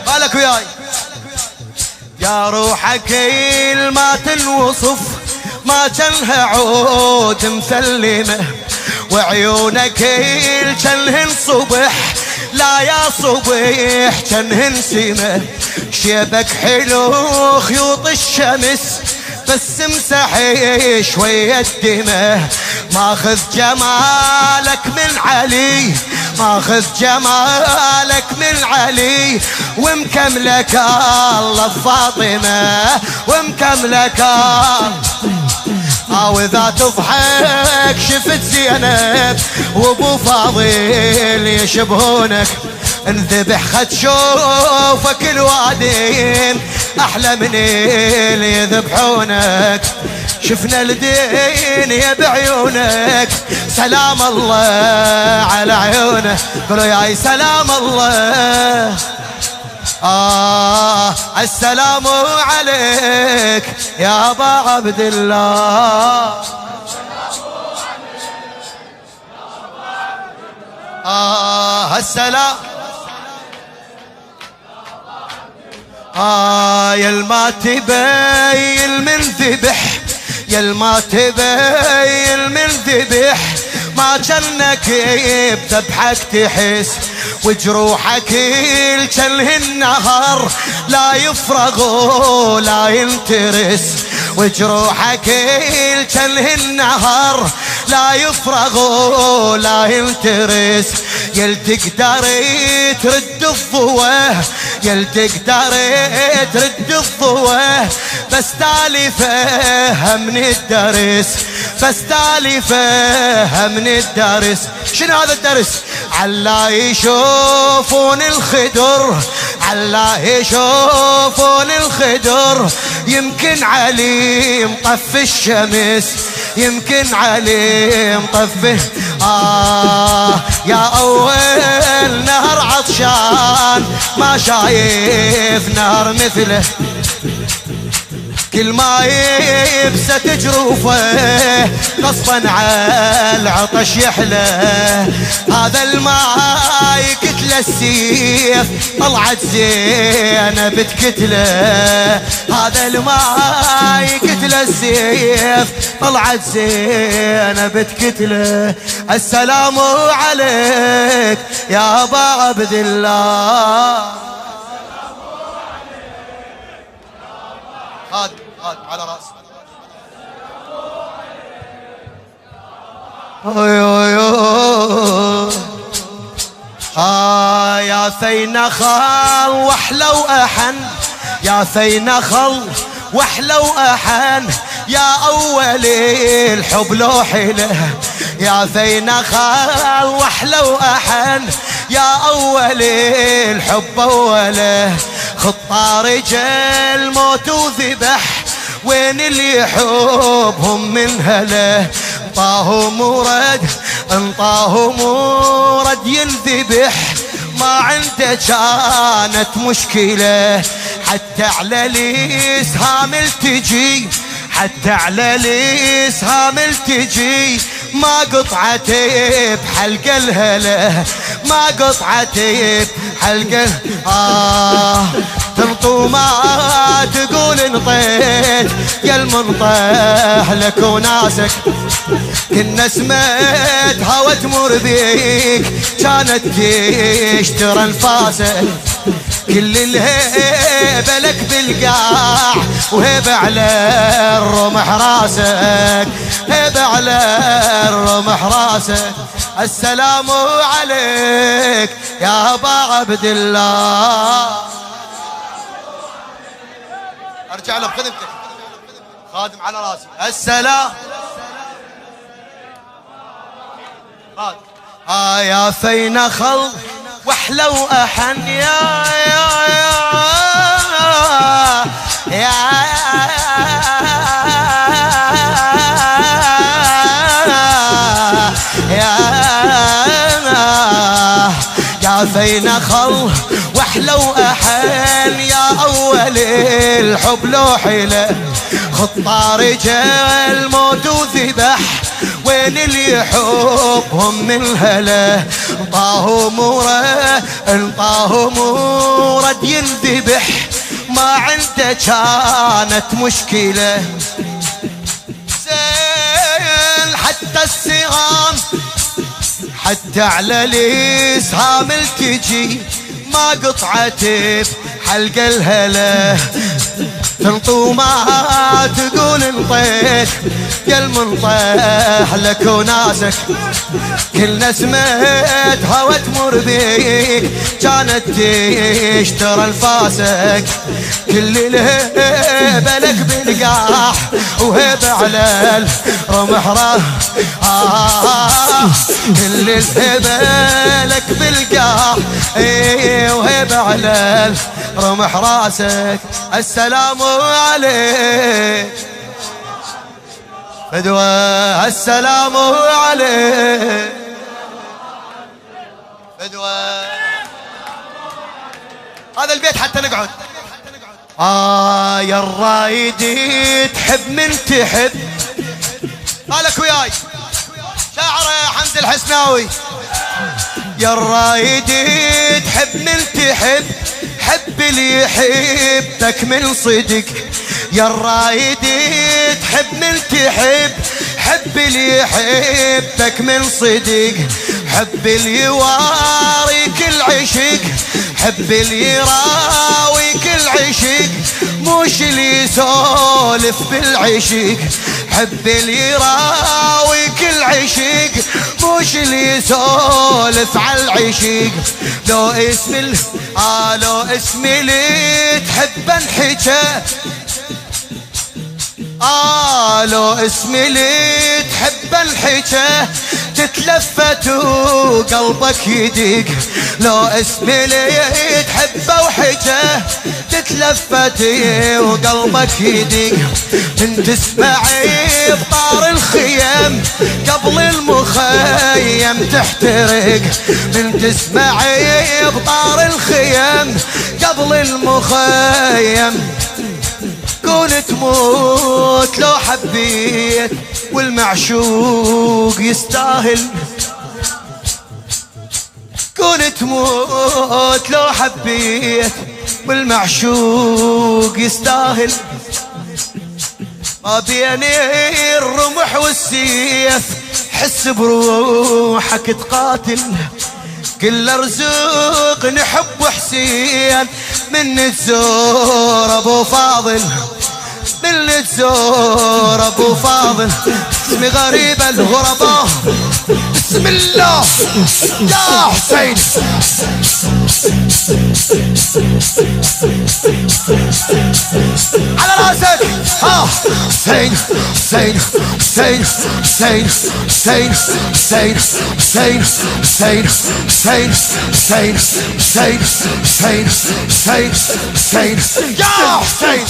بالك وياي يا روحك كل ما تنوصف ما جنها عود مسلمة، وعيونك كل جنهن صبح لا يا صبح جنهن سمة، شيبك حلو خيوط الشمس بس امسحي شوية دمه، ماخذ جمالك من علي ماخذ جمالك من علي، ومكملك الله فاطمة ومكملك واذا تضحك شفت زينب وابو فاضل يشبهونك، انذبح خد شوفك الوادين احلى من اللي يذبحونك، شفنا الدين يا بعيونك سلام الله على عيونك، قولوا ياي سلام الله السلام عليك يا ابا عبد الله السلام يلما تبين من ذبح يلما تبين من ذبح، ما جنك بذبحك تحس، وجروحك الجنه النهر لا يفرغ ولا ينترس، وجروحك الجنه النهر لا يفرغ ولا ينترس، يل تقدر ترد الضوء يل تقدر ترد الضوء، بس تالفه من الدرس بس تالفه من الدرس. شنو هذا الدرس؟ علا يشوفون الخدر علا يشوفون الخدر، يمكن علي مطفي الشمس يمكن علي مطفي يا أول نهر عطشان ما شايف نهر مثله، كل ما يبسة جروفه غصبا على العطش يحلى، هذا الماء يقتل السيف طلعت زينب تقتله، هذا الماء يقتل السيف طلعت زينب تقتله، السلام عليك يا ابا عبد الله. خادم على راسي يا ثينا خال واحلى واحن يا ثينا خال واحلى واحن، يا اول الحب لو حله يا ثينا خال واحلى واحن، يا اول الحب اوله، خطى رجال موت وذبح وين اللي يحبهم من هله، انطاه مرد انطاه مرد ينذبح ما عنده كانت مشكلة، حتى على الاسهام التجي حتى على الاسهام التجي، ما قطعت بحلق الهله ما قطعت بحلق تنطو ما تقول انطيت يا المنطح لك وناسك، كنا سمعت هوا تمر بيك كانت تشترى انفاسك، كل الهيبة لك بالقاع وهيبة على الرمح راسك هيبة على الرمح راسك، السلام عليك يا ابا عبد الله. ارجع له بخدمتك خادم على راسي السلام يا فينا خل واحلى واحن يا يا فينا خل واحلى واحن يا اول الحب لو حيله خطى رجال موت وذبح وين اللي يحبهم من هلا طاهو مورد ينذبح ما عنده كانت مشكلة زين حتى السهام حتى على الاسهام التجي ما قطعت بحلق الهلا تنطو ما تقول انطيت قل منطيح لك وناسك كل نسمة هوا تمر بيك كانت تشترى انفاسك كل الهبة لك بالقاح وهبة على الرمح كل الهبة لك بالقاح وهبة على الرمح راسك السلام عليك فدوى السلام عليك فدوى هذا البيت حتى نقعد يا الرايد تحب من تحب قالك وياي شاعر حمد الحسناوي يا الرايد تحب من تحب حب اللي يحبك من صدق يا الرايد تحب من تحب حب اللي يحبك من صدق حب اللي يواريك العشق حب اللي يراويك العشق مش اللي يسولف بالعشق حب اللي يراويك العشق مش اللي يسولف على العشق لو اسم اللي تحب انحكى لو اسم اللي تحب انحكى تتلفت وقلبك يدق لو اسم اللي تحبه وحكى تتلفت وقلبك يدق من تسمعي بطار الخيم قبل المخيم تحترق من تسمعي بطار الخيم قبل المخيم كون تموت لو حبيت والمعشوق يستاهل كون تموت لو حبيت والمعشوق يستاهل ما بين الرمح والسيف حس بروحك تقاتل كل رزق نحب حسين من تزور ابو فاضل من تزور ابو فاضل اسمي غريب الغرباء بسم الله يا حسين على راسك حسين حسين حسين حسين حسين حسين حسين حسين حسين حسين حسين حسين حسين حسين يا حسين